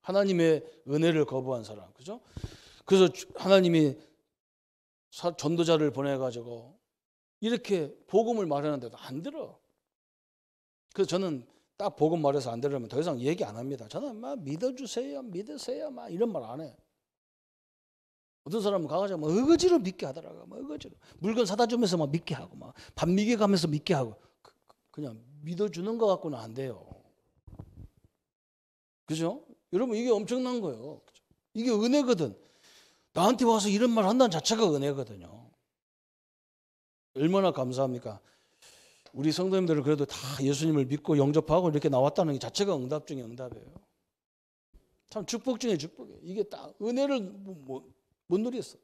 하나님의 은혜를 거부한 사람, 그죠? 그래서 하나님이 전도자를 보내가지고 이렇게 복음을 말하는데도 안 들어. 그래서 저는 딱 복음 말해서 안 들으면 더 이상 얘기 안 합니다. 저는 막 믿어주세요, 믿으세요, 막 이런 말 안 해. 어떤 사람은 가가지고 막 어거지로 믿게 하더라고. 막 어거지로 물건 사다 주면서 막 믿게 하고, 막 밥 미개 가면서 믿게 하고, 그냥 믿어주는 것 갖고는 안 돼요. 그죠? 여러분, 이게 엄청난 거예요. 이게 은혜거든. 나한테 와서 이런 말 한다는 자체가 은혜거든요. 얼마나 감사합니까? 우리 성도님들은 그래도 다 예수님을 믿고 영접하고 이렇게 나왔다는 게 자체가 응답 중에 응답이에요. 참 축복 중에 축복이에요. 이게 딱 은혜를 못 누렸어.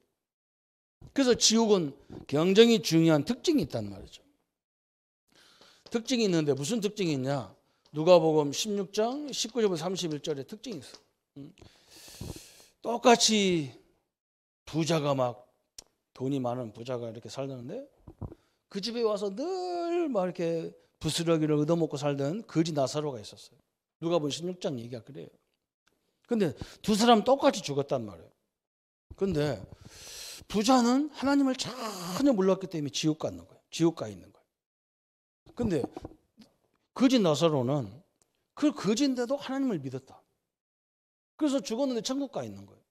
그래서 지옥은 굉장히 중요한 특징이 있단 말이죠. 특징이 있는데 무슨 특징이 있냐? 누가복음 16장 19절부터 31절에 특징이 있어. 똑같이 부자가 막 돈이 많은 부자가 이렇게 살았는데 그 집에 와서 늘 막 이렇게 부스러기를 얻어먹고 살던 거지 나사로가 있었어요. 누가복음 16장 얘기가 그래요. 근데 두 사람 똑같이 죽었단 말이에요. 근데 부자는 하나님을 전혀 몰랐기 때문에 지옥 가는 거예요. 지옥 가 있는 거예요. 근데 거지 나사로는 그 거지인데도 하나님을 믿었다. 그래서 죽었는데 천국 가 있는 거예요.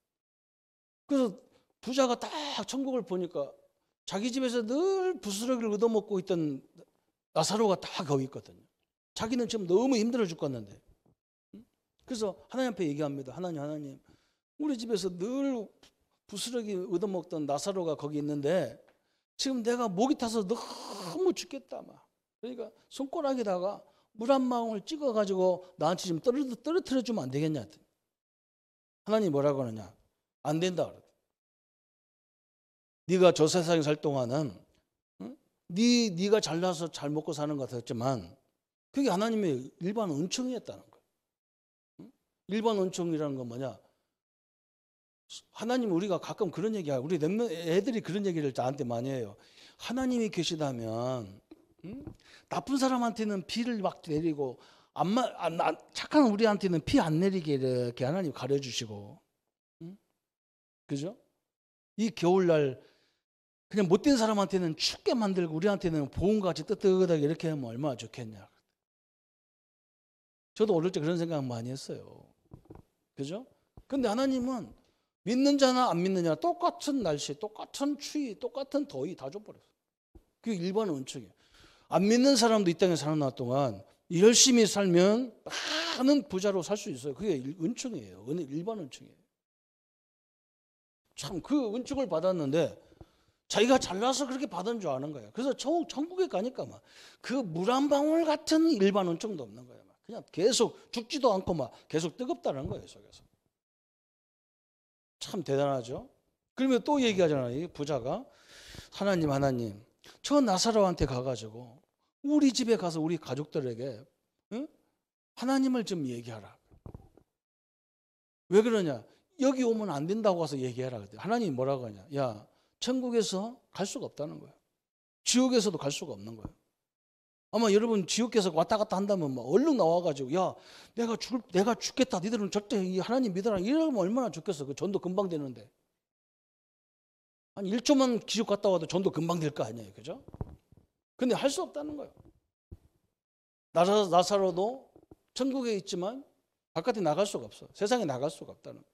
그래서 부자가 딱 천국을 보니까 자기 집에서 늘 부스러기를 얻어먹고 있던 나사로가 다 거기 있거든요. 자기는 지금 너무 힘들어 죽겠는데. 그래서 하나님 앞에 얘기합니다. 하나님, 우리 집에서 늘 부스러기 얻어먹던 나사로가 거기 있는데 지금 내가 목이 타서 너무 죽겠다. 막. 그러니까 손가락에다가 물 한 방울 찍어가지고 나한테 좀 떨어뜨려 주면 안 되겠냐. 하나님 뭐라고 하느냐. 안 된다. 네가 저 세상에 살 동안은 네가 잘나서 잘 먹고 사는 것 같았지만 그게 하나님의 일반 은총이었다는 거예요. 일반 은총이라는 건 뭐냐? 하나님, 우리가 가끔 그런 얘기하고 우리 애들이 그런 얘기를 나한테 많이 해요. 하나님이 계시다면 나쁜 사람한테는 비를 막 내리고 착한 우리한테는 비 안 내리게 이렇게 하나님 가려주시고, 그죠? 이 겨울날 그냥 못된 사람한테는 춥게 만들고 우리한테는 보온같이 뜨뜻하게 이렇게 하면 얼마나 좋겠냐. 저도 어릴 때 그런 생각 많이 했어요. 그죠? 근데 하나님은 믿는 자나 안 믿는 자나 똑같은 날씨, 똑같은 추위, 똑같은 더위 다 줘버렸어요. 그게 일반 은총이에요. 안 믿는 사람도 이 땅에 사는 동안 열심히 살면 많은 부자로 살 수 있어요. 그게 은총이에요. 일반 은총이에요. 참 그 은총을 받았는데 자기가 잘나서 그렇게 받은 줄 아는 거예요. 그래서 천국에 가니까 막 그 물 한 방울 같은 일반 은총도 없는 거예요. 막 그냥 계속 죽지도 않고 막 계속 뜨겁다는 거예요, 속에서. 참 대단하죠. 그러면 또 얘기하잖아요. 이 부자가 하나님, 저 나사로한테 가가지고 우리 집에 가서 우리 가족들에게 하나님을 좀 얘기하라. 왜 그러냐? 여기 오면 안 된다고 가서 얘기해라. 하나님이 뭐라고 하냐? 야, 천국에서 갈 수가 없다는 거예요. 지옥에서도 갈 수가 없는 거예요. 아마 여러분 지옥에서 왔다 갔다 한다면 막 얼른 나와가지고 야, 내가 죽겠다. 니들은 절대 이 하나님 믿어라. 이러면 얼마나 좋겠어. 그 전도 금방 되는데. 한 1초만 지옥 갔다 와도 전도 금방 될 거 아니에요. 그죠? 근데 할 수 없다는 거예요. 나사로도 천국에 있지만 바깥에 나갈 수가 없어. 세상에 나갈 수가 없다는 거예요.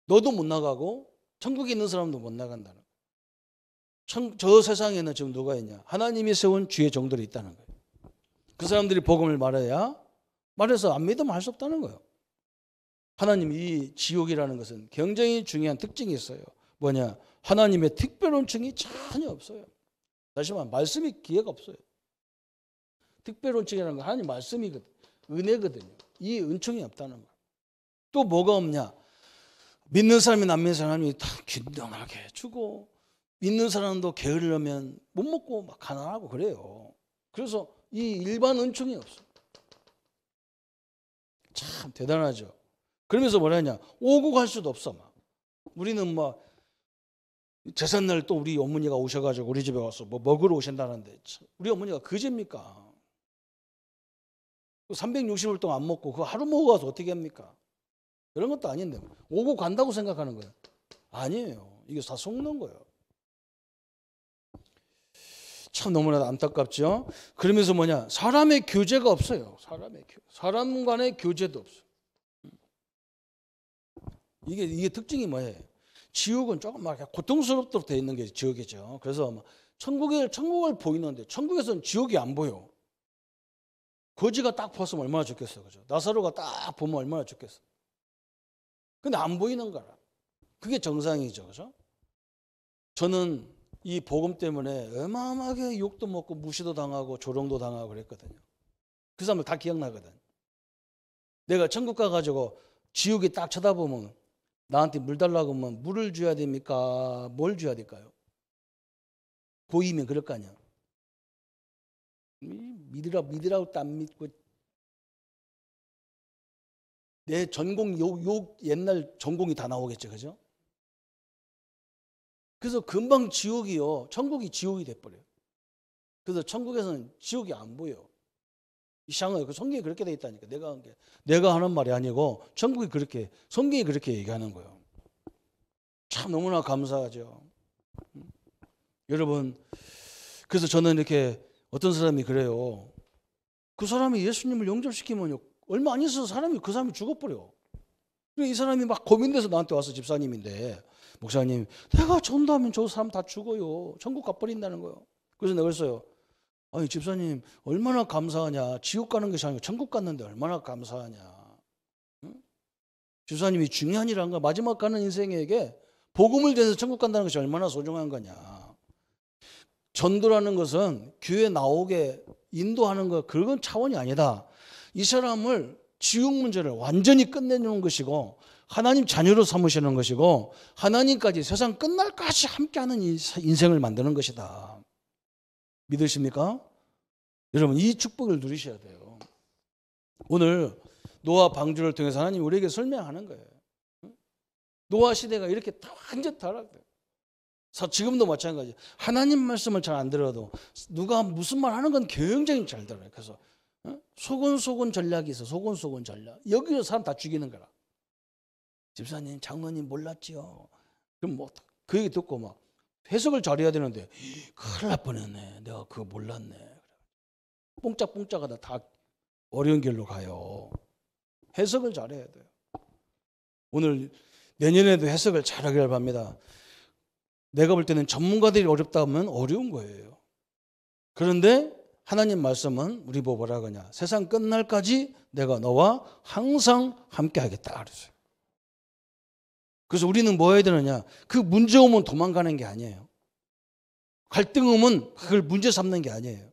너도 못 나가고 천국에 있는 사람도 못 나간다는 거예요. 저 세상에는 지금 누가 있냐? 하나님이 세운 주의 종들이 있다는 거예요. 그 사람들이 복음을 말해서 안 믿으면 할 수 없다는 거예요. 하나님 이 지옥이라는 것은 굉장히 중요한 특징이 있어요. 뭐냐? 하나님의 특별 은총이 전혀 없어요. 다시 말하면 말씀이 기회가 없어요. 특별 은총이라는 건 하나님 말씀이거든요. 은혜거든요. 이 은총이 없다는 거예요. 또 뭐가 없냐? 믿는 사람이 안 믿는 사람이 다 균등하게 해주고 믿는 사람도 게으르면 못 먹고 막 가난하고 그래요. 그래서 이 일반 은총이 없어요. 참 대단하죠. 그러면서 뭐라 하냐? 오고 갈 수도 없어. 막. 우리는 뭐 제삿날 또 우리 어머니가 오셔가지고 우리 집에 와서 뭐 먹으러 오신다는데 우리 어머니가 그제입니까? 360일 동안 안 먹고 그거 하루 먹어가서 어떻게 합니까? 그런 것도 아닌데 오고 간다고 생각하는 거예요. 아니에요. 이게 다 속는 거예요. 참 너무나 안타깝죠. 그러면서 뭐냐? 사람의 교제가 없어요. 사람 간의 교제도 없어요. 이게 특징이 뭐예요? 지옥은 조금 막 고통스럽도록 되어 있는 게 지옥이죠. 그래서 천국을 보이는데 천국에서는 지옥이 안 보여. 거지가 딱 봤으면 얼마나 좋겠어, 그죠? 나사로가 딱 보면 얼마나 좋겠어. 근데 안 보이는 거라. 그게 정상이죠, 그죠? 저는 이 복음 때문에 어마어마하게 욕도 먹고 무시도 당하고 조롱도 당하고 그랬거든요. 그 사람들 다 기억나거든. 내가 천국 가가지고 지옥이 딱 쳐다보면 나한테 물 달라고 하면 물을 줘야 됩니까? 뭘 줘야 될까요? 보이면 그럴 거 아니야. 믿으라고 또 안 믿고 내 전공 욕 옛날 전공이 다 나오겠죠, 그죠? 그래서 금방 지옥이요. 천국이 지옥이 돼버려요. 그래서 천국에서는 지옥이 안 보여. 이상해요. 그 성경이 그렇게 돼 있다니까. 내가 하는 말이 아니고 천국이 그렇게 성경이 그렇게 얘기하는 거예요. 참 너무나 감사하죠. 여러분, 그래서 저는 이렇게 어떤 사람이 그래요. 그 사람이 예수님을 영접시키면 얼마 안 있어서 그 사람이 죽어버려. 이 사람이 막 고민돼서 나한테 와서 집사님인데 목사님, 내가 전도하면 저 사람 다 죽어요. 천국 가버린다는 거예요. 그래서 내가 그랬어요. 아니 집사님 얼마나 감사하냐. 지옥 가는 것이 아니고 천국 갔는데 얼마나 감사하냐. 응? 집사님이 중요한 일 한 거 마지막 가는 인생에게 복음을 전해서 천국 간다는 것이 얼마나 소중한 거냐. 전도라는 것은 교회 나오게 인도하는 것 그건 차원이 아니다. 이 사람을 지옥 문제를 완전히 끝내주는 것이고 하나님 자녀로 삼으시는 것이고 하나님까지 세상 끝날까지 함께하는 인생을 만드는 것이다. 믿으십니까? 여러분 이 축복을 누리셔야 돼요. 오늘 노아 방주를 통해서 하나님 우리에게 설명하는 거예요. 노아 시대가 이렇게 완전 타락돼요. 지금도 마찬가지. 하나님 말씀을 잘 안 들어도 누가 무슨 말 하는 건 굉장히 잘 들어요. 그래서 소곤소곤 전략이 있어. 소곤소곤 전략. 여기서 사람 다 죽이는 거라. 집사님, 장로님 몰랐지요. 그럼 뭐 그 얘기 듣고 막 해석을 잘해야 되는데 큰일 날 뻔했네. 내가 그거 몰랐네. 뽕짝뽕짝하다 다 어려운 길로 가요. 해석을 잘해야 돼요. 오늘 내년에도 해석을 잘하기를 바랍니다. 내가 볼 때는 전문가들이 어렵다 하면 어려운 거예요. 그런데 하나님 말씀은 우리 보고 뭐라 그러냐? 세상 끝날까지 내가 너와 항상 함께 하겠다 그랬어요. 그래서 우리는 뭐 해야 되느냐? 그 문제 오면 도망가는 게 아니에요. 갈등 오면 그걸 문제 삼는 게 아니에요.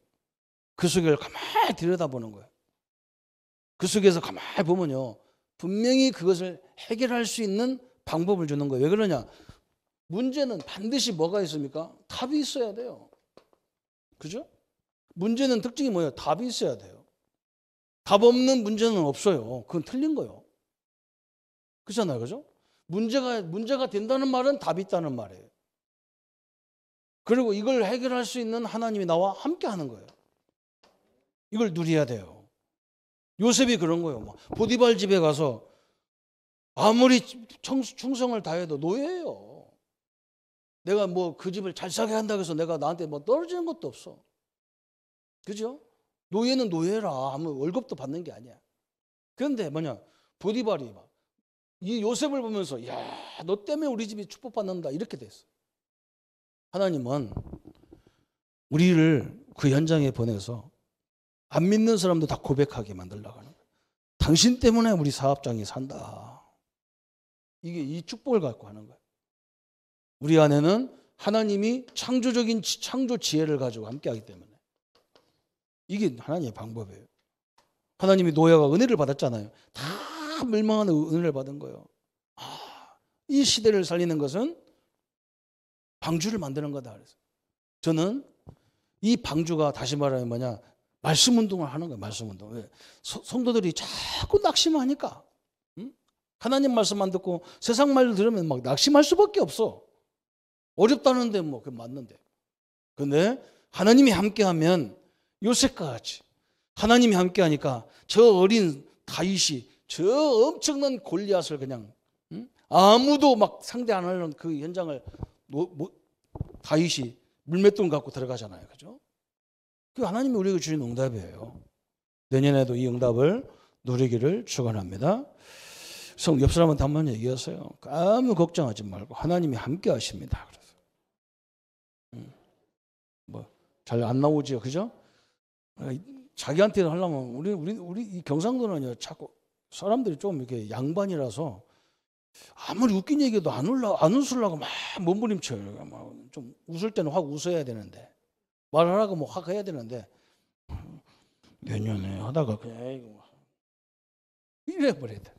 그 속을 가만히 들여다보는 거예요. 그 속에서 가만히 보면요, 분명히 그것을 해결할 수 있는 방법을 주는 거예요. 왜 그러냐? 문제는 반드시 뭐가 있습니까? 답이 있어야 돼요. 그죠? 문제는 특징이 뭐예요? 답이 있어야 돼요. 답 없는 문제는 없어요. 그건 틀린 거예요. 그렇잖아요. 그죠? 문제가 된다는 말은 답이 있다는 말이에요. 그리고 이걸 해결할 수 있는 하나님이 나와 함께 하는 거예요. 이걸 누려야 돼요. 요셉이 그런 거예요. 보디발 집에 가서 아무리 충성을 다해도 노예예요. 내가 뭐 그 집을 잘 사게 한다고 해서 내가 나한테 뭐 떨어지는 것도 없어. 그죠? 노예는 노예라. 아무 월급도 받는 게 아니야. 그런데 뭐냐? 보디발이 막 이 요셉을 보면서 야, 너 때문에 우리 집이 축복받는다 이렇게 됐어. 하나님은 우리를 그 현장에 보내서 안 믿는 사람도 다 고백하게 만들려고 하는 거예요. 당신 때문에 우리 사업장이 산다. 이게 이 축복을 갖고 하는 거예요. 우리 안에는 하나님이 창조적인 창조 지혜를 가지고 함께하기 때문에 이게 하나님의 방법이에요. 하나님이 노아가 은혜를 받았잖아요. 다 멸망하는 은혜를 받은 거예요. 이 시대를 살리는 것은 방주를 만드는 거다. 그래서 저는 이 방주가 다시 말하면 뭐냐? 말씀 운동을 하는 거예요. 말씀 운동. 왜? 성도들이 자꾸 낙심하니까. 하나님 말씀만 듣고 세상 말을 들으면 막 낙심할 수밖에 없어. 어렵다는데 뭐 그게 맞는데. 근데 하나님이 함께하면 요셉과 같이 하나님이 함께하니까 저 어린 다윗이 저 엄청난 골리앗을 그냥 아무도 막 상대 안 하는 그 현장을 다윗이 물맷돈 갖고 들어가잖아요. 그죠? 그 하나님이 우리에게 주신 응답이에요. 내년에도 이 응답을 누리기를 축원합니다. 그래서 옆 사람한테 한번 얘기하세요. 아무 걱정하지 말고 하나님이 함께 하십니다. 그래서 뭐 잘 안 나오죠, 그죠? 자기한테 하려면 우리 이 경상도는요, 자꾸 사람들이 좀 이렇게 양반이라서 아무리 웃긴 얘기도 안 웃으려고 막 몸부림쳐요. 막 좀 웃을 때는 확 웃어야 되는데 말하라고 뭐 확 해야 되는데 내년에 하다가 그냥 이래 버려야 돼.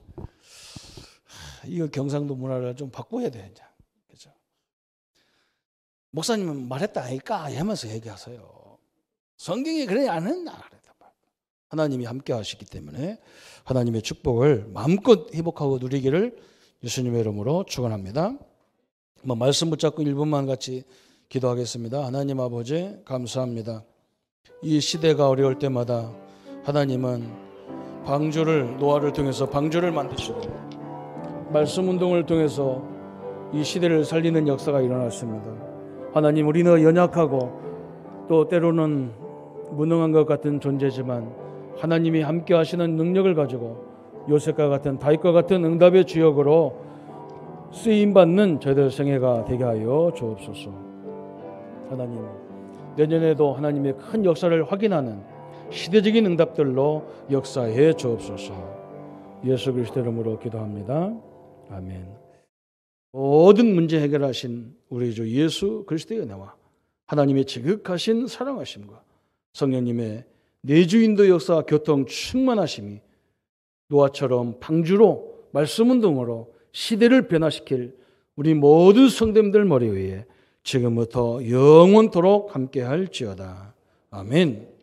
이거 경상도 문화를 좀 바꿔야 돼 이제. 그죠? 목사님은 말했다 아닐까 하면서 얘기하세요. 성경이 그래 안 했나? 하나님이 함께 하시기 때문에 하나님의 축복을 마음껏 회복하고 누리기를 예수님의 이름으로 축원합니다. 말씀 붙잡고 1분만 같이 기도하겠습니다. 하나님 아버지 감사합니다. 이 시대가 어려울 때마다 하나님은 노아를 통해서 방주를 만드시고 말씀 운동을 통해서 이 시대를 살리는 역사가 일어났습니다. 하나님, 우리는 연약하고 또 때로는 무능한 것 같은 존재지만 하나님이 함께 하시는 능력을 가지고 요셉과 같은 다윗과 같은 응답의 주역으로 쓰임받는 저희들 생애가 되게 하여 주옵소서. 하나님, 내년에도 하나님의 큰 역사를 확인하는 시대적인 응답들로 역사해 주옵소서. 예수 그리스도 이름으로 기도합니다. 아멘. 모든 문제 해결하신 우리 주 예수 그리스도의 은혜와 하나님의 지극하신 사랑하심과 성령님의 내주인도 역사 교통 충만하심이 노아처럼 방주로 말씀 운동으로 시대를 변화시킬 우리 모든 성도님들 머리 위에 지금부터 영원토록 함께할지어다. 아멘.